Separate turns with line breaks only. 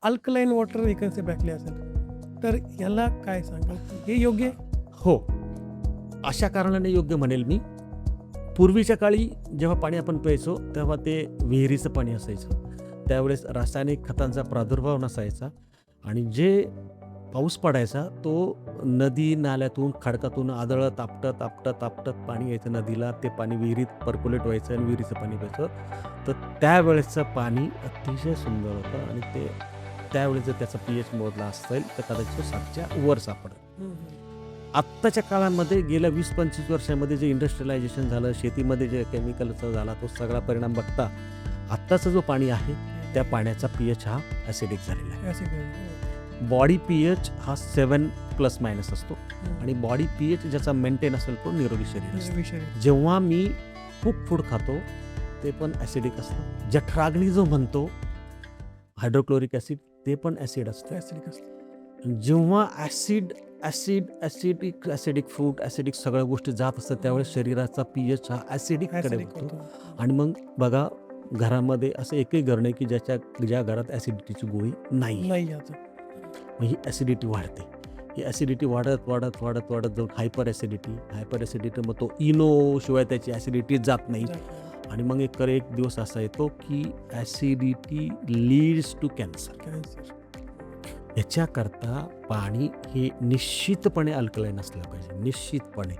Alkaline water vacancy बॅकली असेल, तर याला काय सांगाल? हे योग्य आहे?
हो, अशा कारणाने योग्य म्हणेल मी. पूर्वीच्या काळी जेव्हा पाणी आपण प्यायचो तेव्हा ते विहिरीचं पाणी असायचं. त्यावेळेस रासायनिक खतांचा प्रादुर्भाव नसायचा आणि जे पाऊस पडायचा तो नदी नाल्यातून खडकातून आदळत आपटत आपटत आपटत पाणी यायचं नदीला. ते पाणी विहिरीत पर्क्युलेट व्हायचं आणि विहिरीचं पाणी प्यायचं. तर त्यावेळेसचं पाणी अतिशय सुंदर होतं आणि ते त्यावेळेस जर त्याचा pH मोजला असेल तर कदाचित तो 7च्या वर सापडेल. आत्ताच्या काळामध्ये गेल्या 20-25 वर्षामध्ये जे इंडस्ट्रियलायझेशन झालं, शेतीमध्ये जे केमिकलचा झाला, तो सगळा परिणाम बघता आत्ताचं जो पाणी आहे त्या पाण्याचा pH हा ॲसिडिक झालेला आहे.
असे काय?
बॉडी pH हा 7± असतो आणि बॉडी pH ज्याचा मेंटेन असेल तो निरोगी शरीर असतो.
विषय
जेव्हा मी खूप फूड खातो ते पण ॲसिडिक असतं. जठराग्नी जो म्हणतो हायड्रोक्लोरिक ॲसिड ते पण ॲसिड असतं.
ॲसिडिक असतं.
जेव्हा ॲसिडिक फूड ॲसिडिक सगळ्या गोष्टी जात असतात त्यावेळेस शरीराचा pH हा ॲसिडिककडे
ॲसिडिक
होतो.
होतो.
आणि मग बघा घरामध्ये असं एकही घर नाही की ज्या घरात ॲसिडिटीची गोळी नाही.
नाही आता.
मग ही ॲसिडिटी वाढते. ही ॲसिडिटी वाढत वाढत वाढत वाढत जाऊन हायपर ॲसिडिटी मग तो इनो शिवाय त्याची ॲसिडिटी जात नाही. आणि मग एक दिवस असा येतो की acidity leads to cancer.
Cancer.
याच्याकरता पाणी हे निश्चितपणे अल्कलाईन असलं पाहिजे, निश्चितपणे.